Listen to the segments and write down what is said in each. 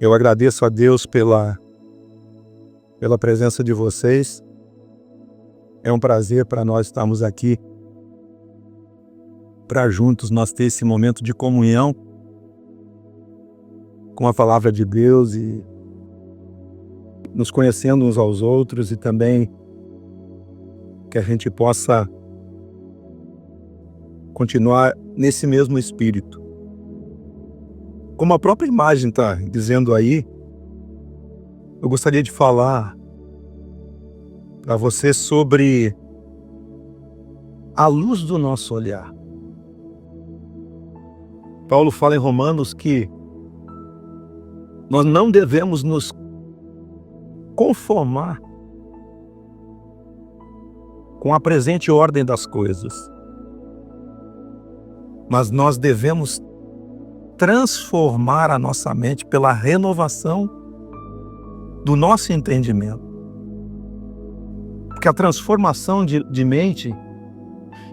Eu agradeço a Deus pela presença de vocês. É um prazer para nós estarmos aqui, para juntos nós ter esse momento de comunhão com a palavra de Deus e nos conhecendo uns aos outros, e também que a gente possa continuar nesse mesmo espírito. Como a própria imagem está dizendo aí, eu gostaria de falar para você sobre a luz do nosso olhar. Paulo fala em Romanos que nós não devemos nos conformar com a presente ordem das coisas, mas nós devemos transformar a nossa mente pela renovação do nosso entendimento. Porque a transformação de mente,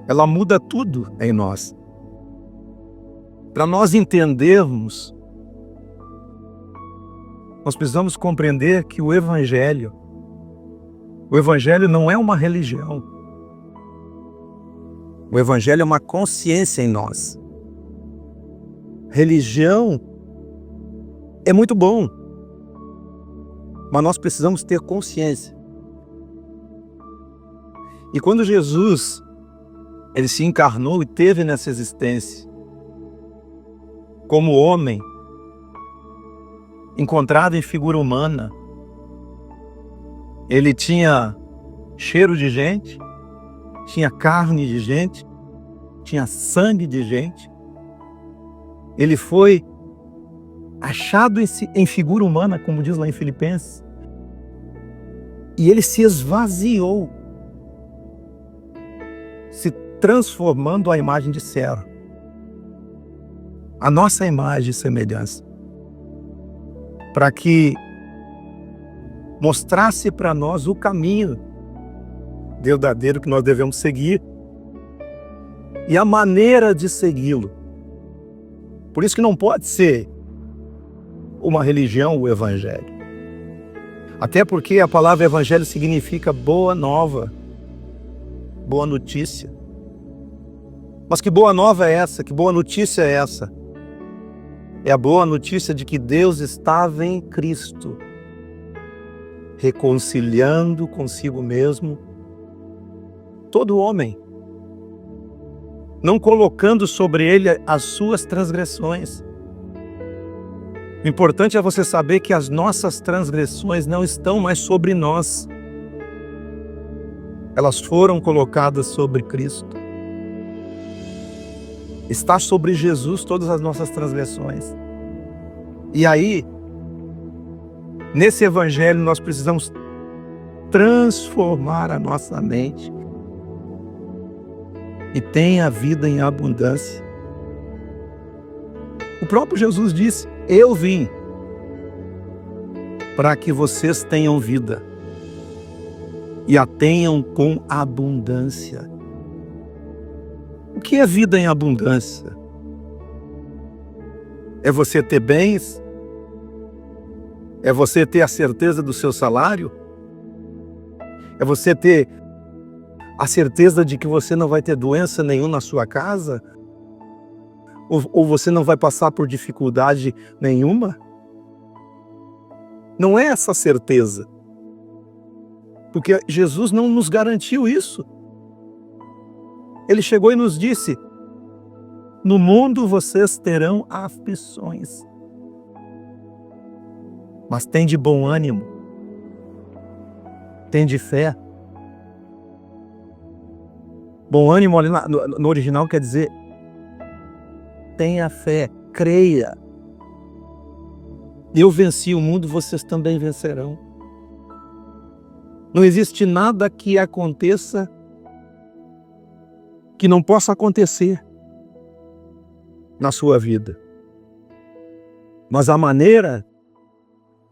ela muda tudo em nós. Para nós entendermos, nós precisamos compreender que o Evangelho não é uma religião. O Evangelho é uma consciência em nós. Religião é muito bom, mas nós precisamos ter consciência. E quando Jesus ele se encarnou e teve nessa existência como homem, encontrado em figura humana, ele tinha cheiro de gente, tinha carne de gente, tinha sangue de gente. Ele foi achado em figura humana, como diz lá em Filipenses, e ele se esvaziou, se transformando à imagem de servo, a nossa imagem e semelhança, para que mostrasse para nós o caminho verdadeiro que nós devemos seguir e a maneira de segui-lo. Por isso que não pode ser uma religião o Evangelho. Até porque a palavra Evangelho significa boa nova, boa notícia. Mas que boa nova é essa? Que boa notícia é essa? É a boa notícia de que Deus estava em Cristo, reconciliando consigo mesmo todo homem, não colocando sobre ele as suas transgressões. O importante é você saber que as nossas transgressões não estão mais sobre nós. Elas foram colocadas sobre Cristo. Está sobre Jesus todas as nossas transgressões. E aí, nesse Evangelho, nós precisamos transformar a nossa mente e tem a vida em abundância. O próprio Jesus disse: eu vim para que vocês tenham vida e a tenham com abundância. O que é vida em abundância? É você ter bens? É você ter a certeza do seu salário? É você ter a certeza de que você não vai ter doença nenhuma na sua casa? Ou você não vai passar por dificuldade nenhuma? Não é essa certeza. Porque Jesus não nos garantiu isso. Ele chegou e nos disse: no mundo vocês terão aflições, mas tende bom ânimo, tende fé. Bom ânimo ali no original quer dizer: tenha fé, creia. Eu venci o mundo, vocês também vencerão. Não existe nada que aconteça que não possa acontecer na sua vida. Mas a maneira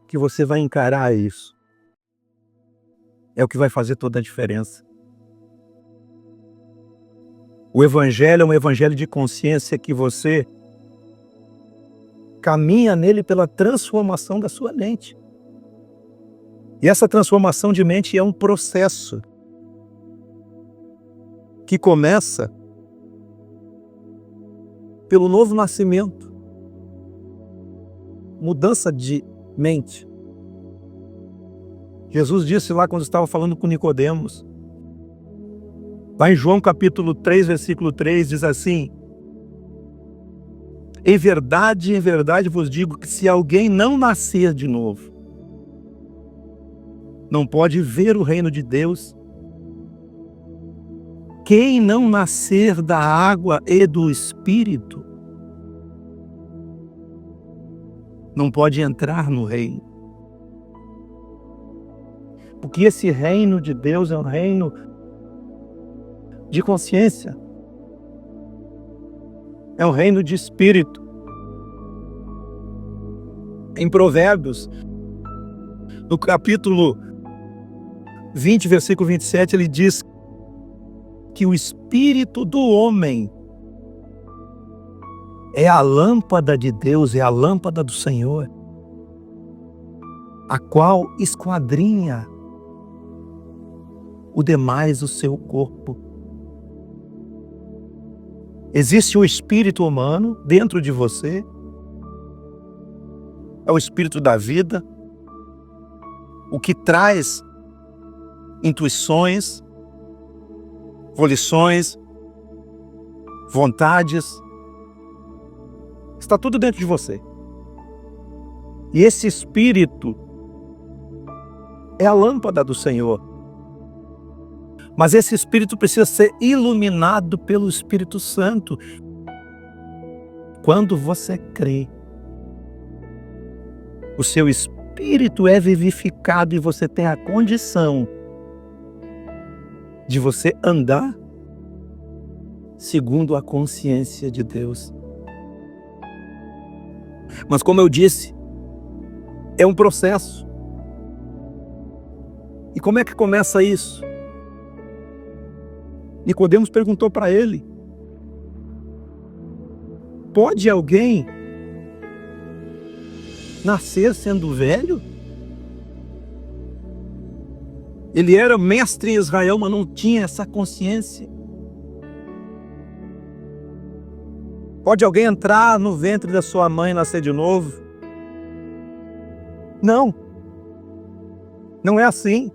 que você vai encarar isso é o que vai fazer toda a diferença. O Evangelho é um evangelho de consciência que você caminha nele pela transformação da sua mente. E essa transformação de mente é um processo que começa pelo novo nascimento, mudança de mente. Jesus disse lá quando estava falando com Nicodemos, lá em João capítulo 3, versículo 3, diz assim: em verdade vos digo que se alguém não nascer de novo, não pode ver o reino de Deus. Quem não nascer da água e do Espírito, não pode entrar no reino. Porque esse reino de Deus é um reino de consciência. É um reino de espírito. Em Provérbios, no capítulo 20, versículo 27, ele diz que o espírito do homem é a lâmpada de Deus, é a lâmpada do Senhor, a qual esquadrinha o demais do seu corpo. Existe um espírito humano dentro de você, é o espírito da vida, o que traz intuições, volições, vontades, está tudo dentro de você. E esse espírito é a lâmpada do Senhor. Mas esse espírito precisa ser iluminado pelo Espírito Santo. Quando você crê, o seu espírito é vivificado e você tem a condição de você andar segundo a consciência de Deus. Mas como eu disse, é um processo. E como é que começa isso? Nicodemos perguntou para ele: pode alguém nascer sendo velho? Ele era mestre em Israel, mas não tinha essa consciência. Pode alguém entrar no ventre da sua mãe e nascer de novo? Não. Não é assim.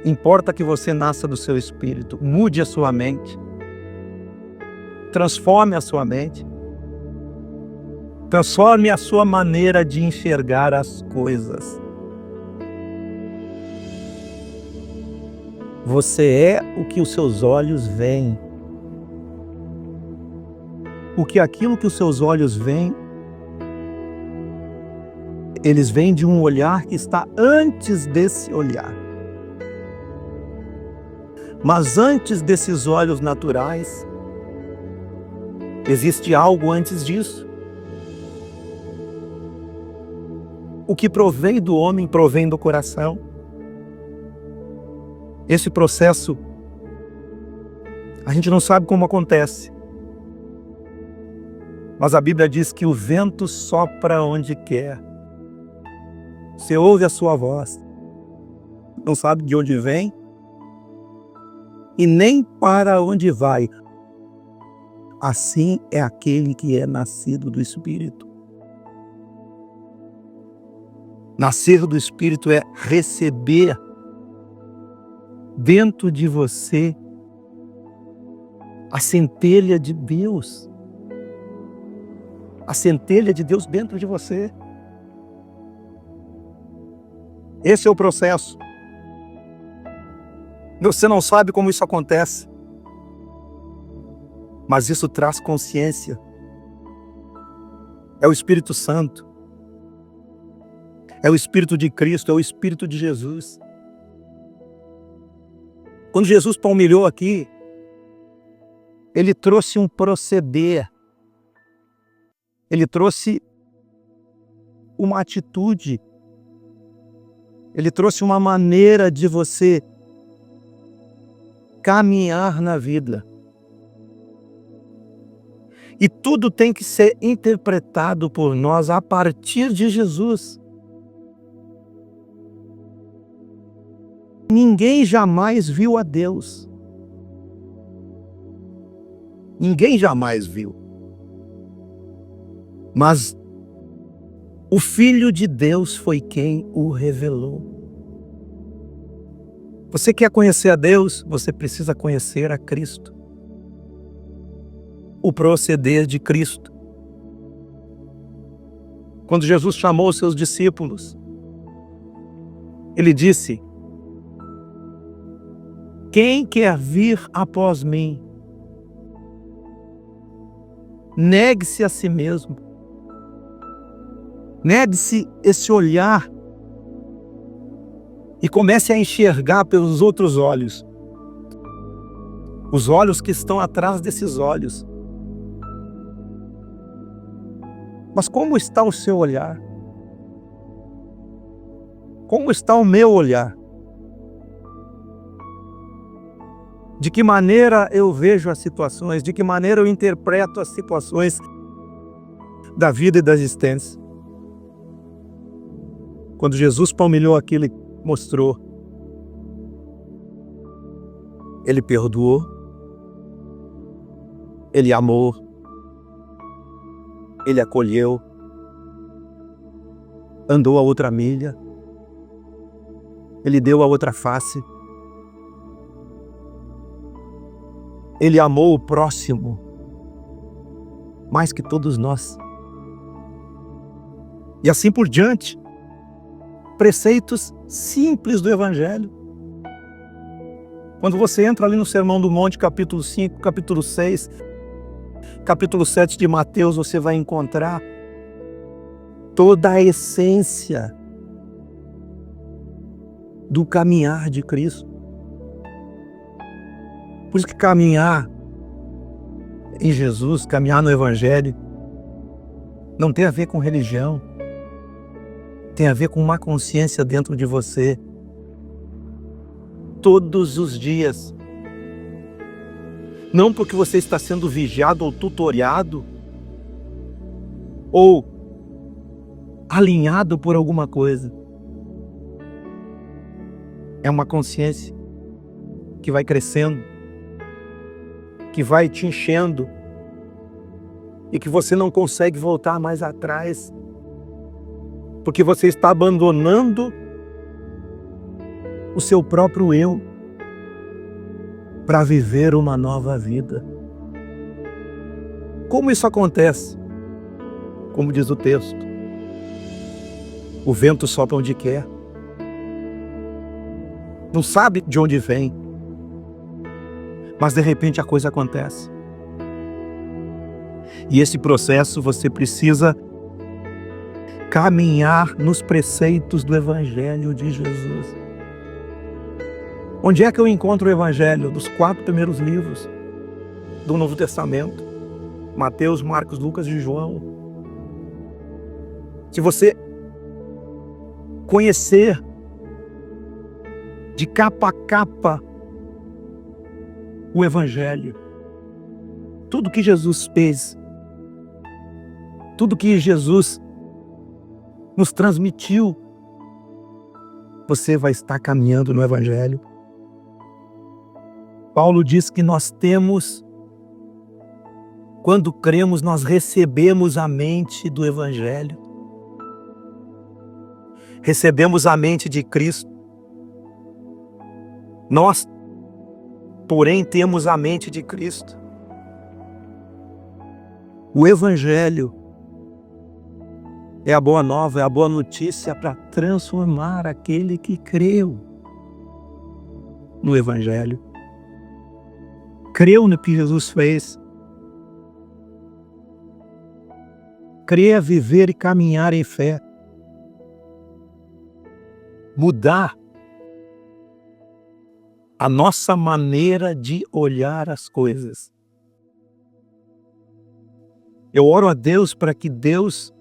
Importa que você nasça do seu espírito, mude a sua mente, transforme a sua mente, transforme a sua maneira de enxergar as coisas. Você é o que os seus olhos veem. Porque aquilo que os seus olhos veem, eles vêm de um olhar que está antes desse olhar. Mas antes desses olhos naturais, existe algo antes disso. O que provém do homem provém do coração. Esse processo, a gente não sabe como acontece. Mas a Bíblia diz que o vento sopra onde quer. Você ouve a sua voz, não sabe de onde vem e nem para onde vai. Assim é aquele que é nascido do Espírito. Nascer do Espírito é receber dentro de você a centelha de Deus. A centelha de Deus dentro de você. Esse é o processo. Você não sabe como isso acontece, mas isso traz consciência. É o Espírito Santo. É o Espírito de Cristo, é o Espírito de Jesus. Quando Jesus palmilhou aqui, ele trouxe um proceder. Ele trouxe uma atitude. Ele trouxe uma maneira de você caminhar na vida. E tudo tem que ser interpretado por nós a partir de Jesus. Ninguém jamais viu a Deus. Ninguém jamais viu. Mas o Filho de Deus foi quem o revelou. Você quer conhecer a Deus? Você precisa conhecer a Cristo. O proceder de Cristo. Quando Jesus chamou os seus discípulos, ele disse: quem quer vir após mim, negue-se a si mesmo. Negue-se esse olhar e comece a enxergar pelos outros olhos. Os olhos que estão atrás desses olhos. Mas como está o seu olhar? Como está o meu olhar? De que maneira eu vejo as situações? De que maneira eu interpreto as situações da vida e da existência? Quando Jesus palmilhou aquilo e mostrou, ele perdoou, ele amou, ele acolheu, andou a outra milha, ele deu a outra face, ele amou o próximo mais que todos nós. E assim por diante. Preceitos simples do Evangelho. Quando você entra ali no Sermão do Monte, capítulo 5, capítulo 6, capítulo 7 de Mateus, você vai encontrar toda a essência do caminhar de Cristo. Por isso que caminhar em Jesus, caminhar no Evangelho, não tem a ver com religião. Tem a ver com uma consciência dentro de você. Todos os dias. Não porque você está sendo vigiado ou tutoriado, ou alinhado por alguma coisa. É uma consciência que vai crescendo, que vai te enchendo, e que você não consegue voltar mais atrás. Porque você está abandonando o seu próprio eu para viver uma nova vida. Como isso acontece? Como diz o texto, o vento sopra onde quer. Não sabe de onde vem, mas de repente a coisa acontece. E esse processo você precisa caminhar nos preceitos do Evangelho de Jesus. Onde é que eu encontro o Evangelho? Dos 4 primeiros livros do Novo Testamento. Mateus, Marcos, Lucas e João. Se você conhecer de capa a capa o Evangelho, tudo que Jesus fez, tudo que Jesus nos transmitiu, você vai estar caminhando no Evangelho. Paulo diz que nós temos, quando cremos, nós recebemos a mente do Evangelho. Recebemos a mente de Cristo. Nós, porém, temos a mente de Cristo. O Evangelho é a boa nova, é a boa notícia para transformar aquele que creu no Evangelho. Creu no que Jesus fez. Crer, viver e caminhar em fé. Mudar a nossa maneira de olhar as coisas. Eu oro a Deus para que Deus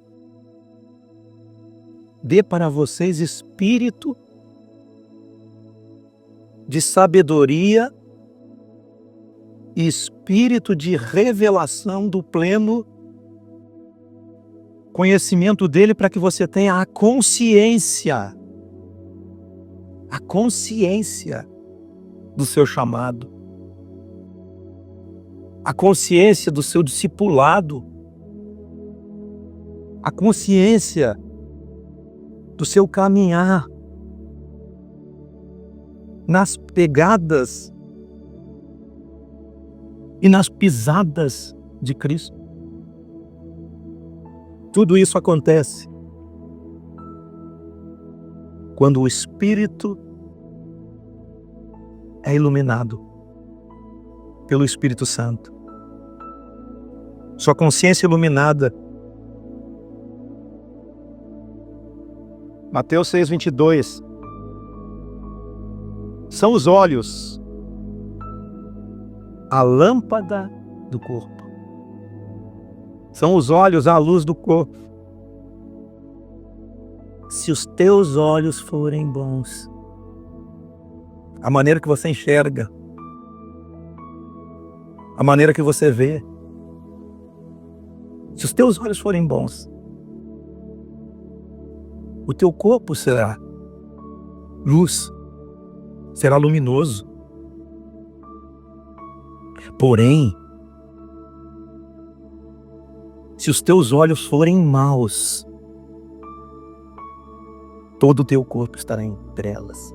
dê para vocês espírito de sabedoria espírito de revelação do pleno conhecimento dele, para que você tenha a consciência do seu chamado, a consciência do seu discipulado, a consciência do seu caminhar nas pegadas e nas pisadas de Cristo. Tudo isso acontece quando o Espírito é iluminado pelo Espírito Santo. Sua consciência iluminada. Mateus 6:22. São os olhos a lâmpada do corpo. São os olhos a luz do corpo. Se os teus olhos forem bons, a maneira que você enxerga, a maneira que você vê, se os teus olhos forem bons, o teu corpo será luz, será luminoso. Porém, se os teus olhos forem maus, todo o teu corpo estará em trevas.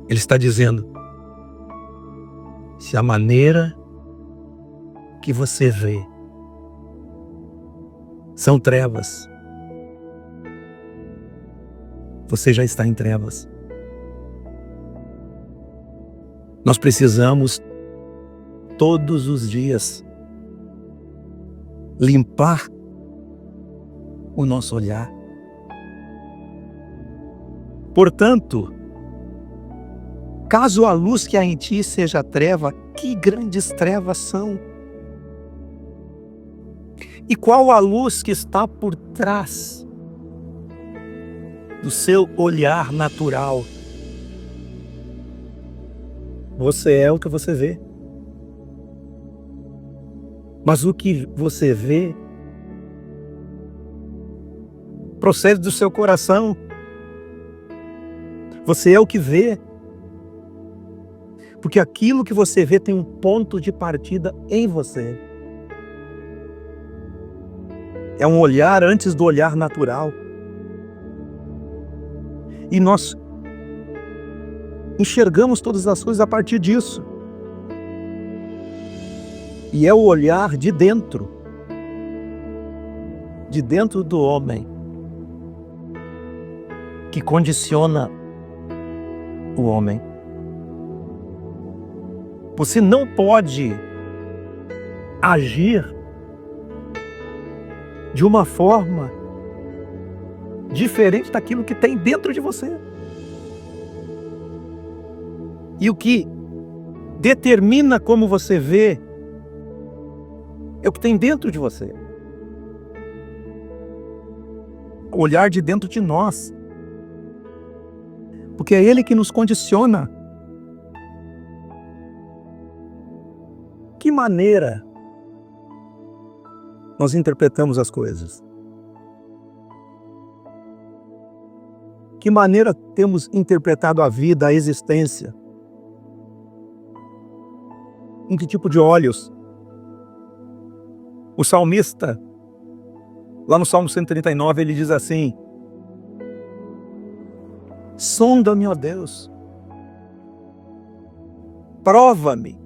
Ele está dizendo, se a maneira que você vê são trevas, você já está em trevas. Nós precisamos todos os dias limpar o nosso olhar. Portanto, caso a luz que há em ti seja treva, que grandes trevas são! E qual a luz que está por trás do seu olhar natural? Você é o que você vê. Mas o que você vê procede do seu coração. Você é o que vê. Porque aquilo que você vê tem um ponto de partida em você. É um olhar antes do olhar natural. E nós enxergamos todas as coisas a partir disso. E é o olhar de dentro do homem, que condiciona o homem. Você não pode agir de uma forma diferente daquilo que tem dentro de você. E o que determina como você vê é o que tem dentro de você. O olhar de dentro de nós. Porque é ele que nos condiciona. Que maneira nós interpretamos as coisas? Que maneira temos interpretado a vida, a existência? Em que tipo de olhos? O salmista, lá no Salmo 139, ele diz assim: sonda-me, ó Deus, prova-me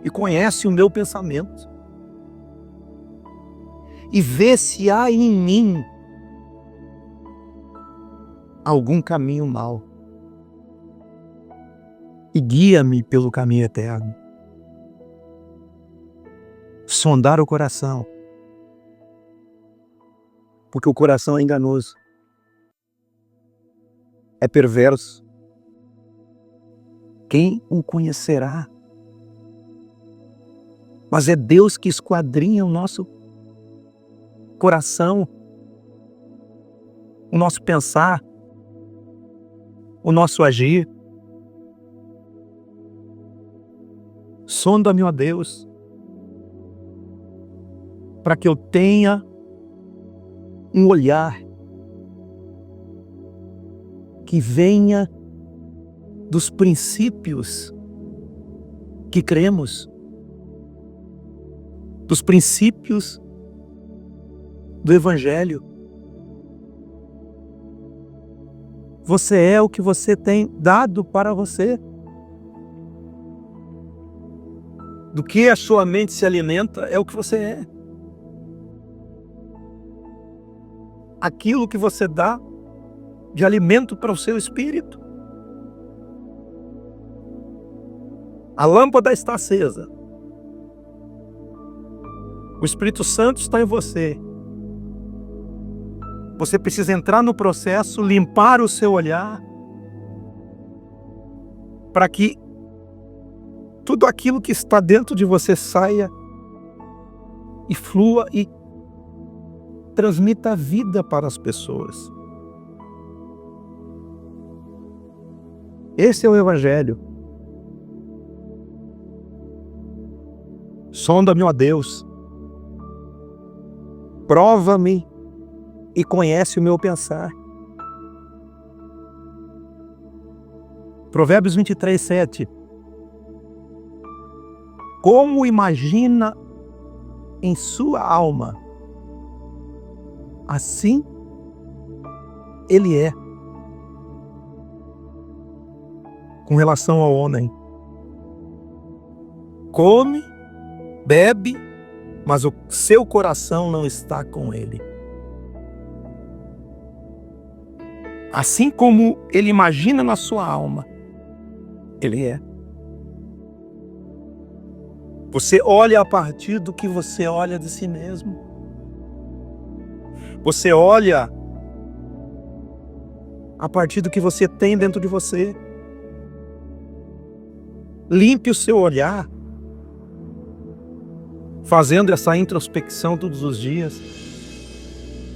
e conhece o meu pensamento, e vê se há em mim algum caminho mau, e guia-me pelo caminho eterno. Sondar o coração, porque o coração é enganoso, é perverso. Quem o conhecerá? Mas é Deus que esquadrinha o nosso coração, o nosso pensar, o nosso agir. Sonda-me, ó Deus, para que eu tenha um olhar que venha dos princípios que cremos, dos princípios do Evangelho. Você é o que você tem dado para você. Do que a sua mente se alimenta é o que você é. Aquilo que você dá de alimento para o seu espírito. A lâmpada está acesa. O Espírito Santo está em você. Você precisa entrar no processo, limpar o seu olhar, para que tudo aquilo que está dentro de você saia e flua e transmita vida para as pessoas. Esse é o Evangelho. Sonda-me, ó Deus. Prova-me e conhece o meu pensar. Provérbios 23, 7. Como imagina em sua alma, assim ele é. Com relação ao homem. Come, bebe, mas o seu coração não está com ele. Assim como ele imagina na sua alma, ele é. Você olha a partir do que você olha de si mesmo. Você olha a partir do que você tem dentro de você. Limpe o seu olhar, fazendo essa introspecção todos os dias,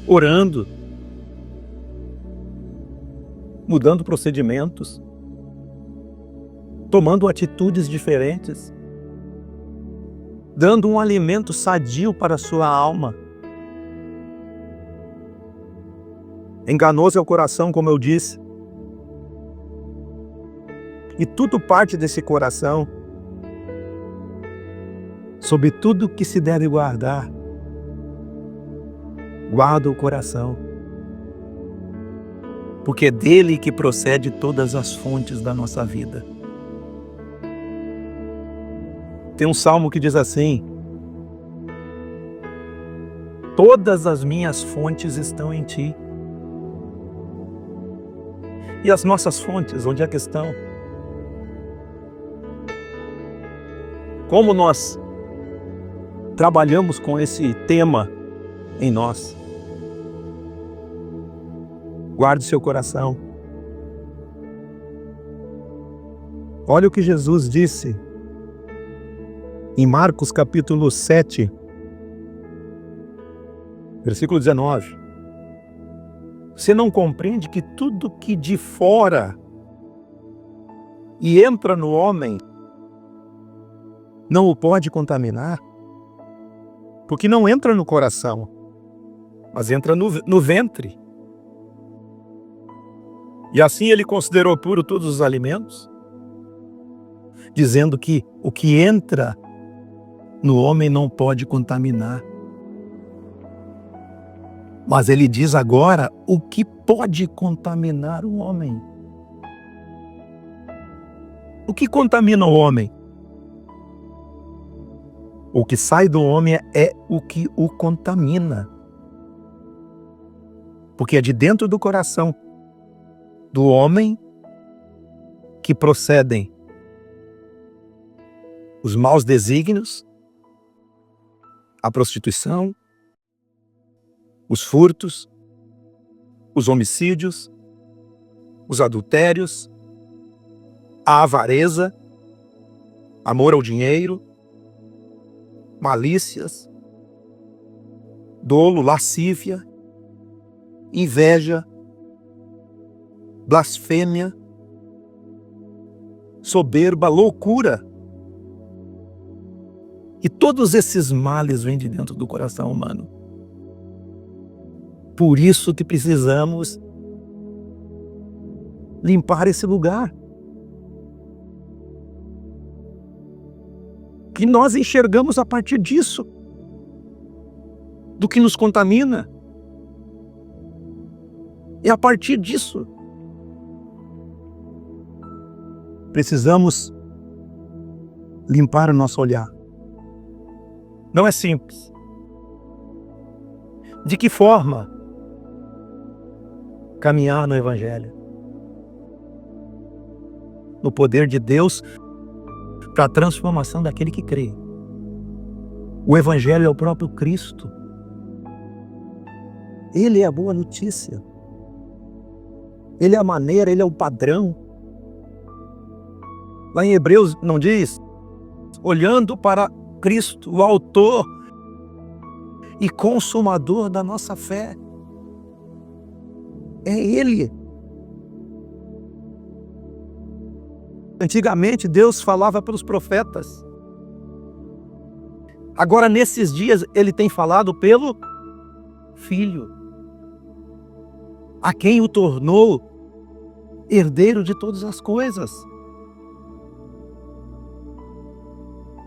orando, mudando procedimentos, tomando atitudes diferentes, dando um alimento sadio para a sua alma. Enganoso é o coração, como eu disse, e tudo parte desse coração. Sobre tudo que se deve guardar, guarda o coração, porque é dele que procede todas as fontes da nossa vida. Tem um salmo que diz assim: todas as minhas fontes estão em ti. E as nossas fontes, onde é que estão? Como nós trabalhamos com esse tema em nós? Guarde seu coração. Olha o que Jesus disse em Marcos capítulo 7, versículo 19. Você não compreende que tudo que de fora e entra no homem não o pode contaminar? Porque não entra no coração, mas entra no ventre. E assim ele considerou puro todos os alimentos, dizendo que o que entra no homem não pode contaminar. Mas ele diz agora o que pode contaminar o homem. O que contamina o homem? O que sai do homem é o que o contamina. Porque é de dentro do coração do homem que procedem os maus desígnios, a prostituição, os furtos, os homicídios, os adultérios, a avareza, amor ao dinheiro, malícias, dolo, lascívia, inveja, blasfêmia, soberba, loucura. E todos esses males vêm de dentro do coração humano. Por isso que precisamos limpar esse lugar. Que nós enxergamos a partir disso, do que nos contamina. E a partir disso, precisamos limpar o nosso olhar. Não é simples. De que forma caminhar no Evangelho? No poder de Deus para a transformação daquele que crê. O Evangelho é o próprio Cristo. Ele é a boa notícia. Ele é a maneira, ele é o padrão. Lá em Hebreus não diz? Olhando para Cristo, o autor e consumador da nossa fé. É Ele. Antigamente Deus falava pelos profetas. Agora nesses dias Ele tem falado pelo Filho, a quem o tornou herdeiro de todas as coisas.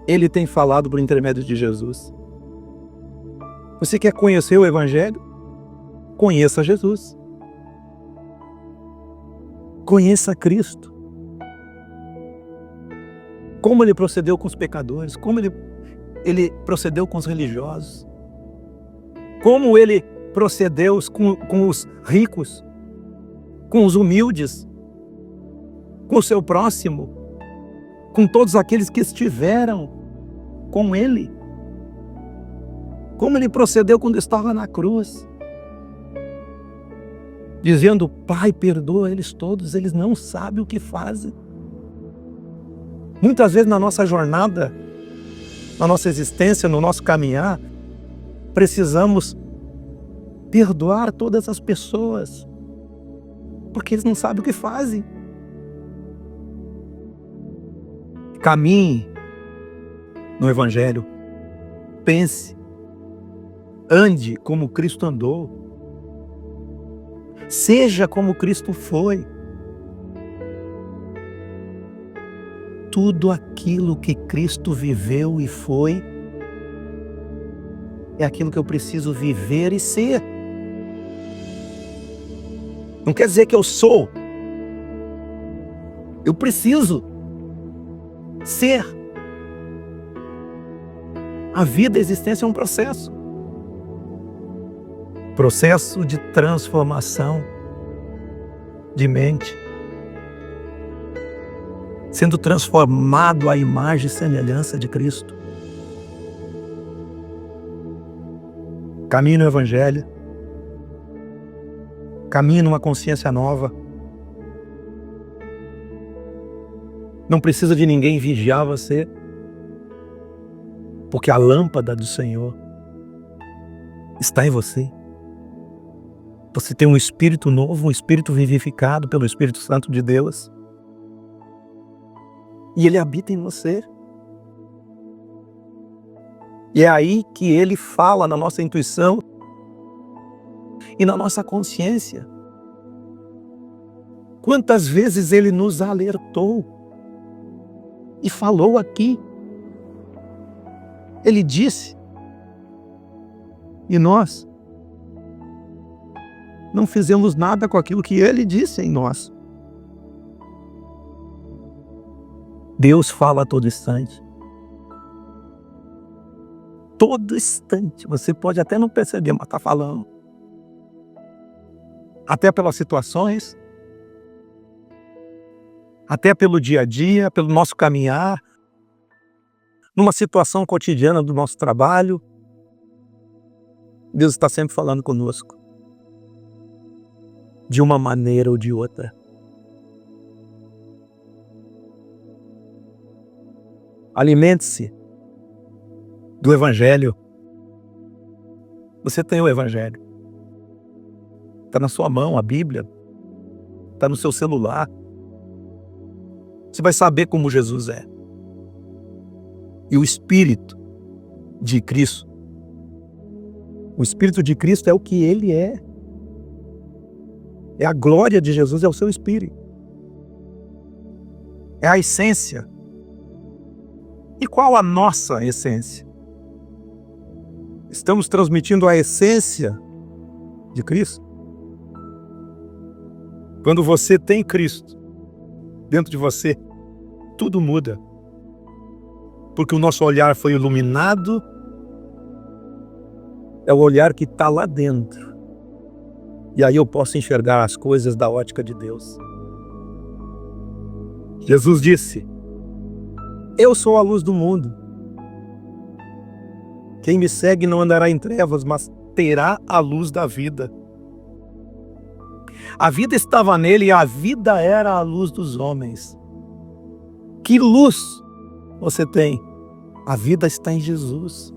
Ele tem falado por intermédio de Jesus. Você quer conhecer o Evangelho? Conheça Jesus. Conheça Cristo. Como Ele procedeu com os pecadores, como Ele procedeu com os religiosos, como Ele procedeu com os ricos, com os humildes, com o seu próximo, com todos aqueles que estiveram com Ele. Como Ele procedeu quando estava na cruz, dizendo: Pai, perdoa eles todos, eles não sabem o que fazem. Muitas vezes na nossa jornada, na nossa existência, no nosso caminhar, precisamos perdoar todas as pessoas, porque eles não sabem o que fazem. Caminhe no Evangelho, pense, ande como Cristo andou, seja como Cristo foi. Tudo aquilo que Cristo viveu e foi é aquilo que eu preciso viver e ser. Não quer dizer que eu sou. Eu preciso ser. A vida, a existência é um processo. Processo de transformação de mente. Sendo transformado à imagem e semelhança de Cristo. Caminhe no Evangelho. Caminhe numa consciência nova. Não precisa de ninguém vigiar você, porque a lâmpada do Senhor está em você. Você tem um espírito novo, um espírito vivificado pelo Espírito Santo de Deus. E Ele habita em você. E é aí que Ele fala na nossa intuição e na nossa consciência. Quantas vezes Ele nos alertou e falou aqui. Ele disse. E nós não fizemos nada com aquilo que Ele disse em nós. Deus fala a todo instante. Todo instante. Você pode até não perceber, mas está falando. Até pelas situações, até pelo dia a dia, pelo nosso caminhar, numa situação cotidiana do nosso trabalho. Deus está sempre falando conosco, de uma maneira ou de outra. Alimente-se do Evangelho. Você tem o Evangelho. Está na sua mão a Bíblia. Está no seu celular. Você vai saber como Jesus é. E o Espírito de Cristo. O Espírito de Cristo é o que Ele é. É a glória de Jesus, é o seu Espírito. É a essência. E qual a nossa essência? Estamos transmitindo a essência de Cristo? Quando você tem Cristo dentro de você, tudo muda. Porque o nosso olhar foi iluminado, é o olhar que está lá dentro. E aí eu posso enxergar as coisas da ótica de Deus. Jesus disse: eu sou a luz do mundo. Quem me segue não andará em trevas, mas terá a luz da vida. A vida estava nele e a vida era a luz dos homens. Que luz você tem? A vida está em Jesus.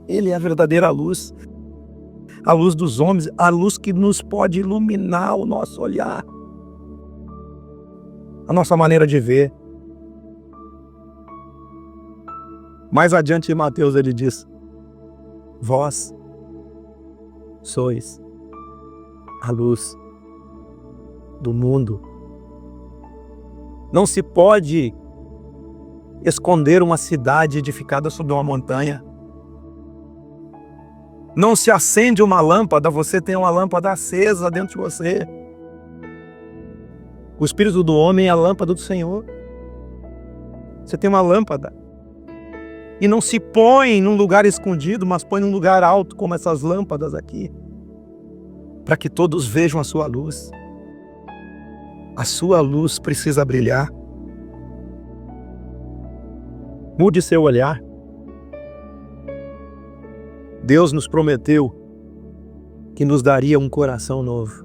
Ele é a verdadeira luz. A luz dos homens, a luz que nos pode iluminar o nosso olhar, a nossa maneira de ver. Mais adiante em Mateus ele diz: vós sois a luz do mundo. Não se pode esconder uma cidade edificada sobre uma montanha. Não se acende uma lâmpada, você tem uma lâmpada acesa dentro de você. O Espírito do homem é a lâmpada do Senhor. Você tem uma lâmpada. E não se põe num lugar escondido, mas põe num lugar alto, como essas lâmpadas aqui, para que todos vejam a sua luz. A sua luz precisa brilhar. Mude seu olhar. Deus nos prometeu que nos daria um coração novo.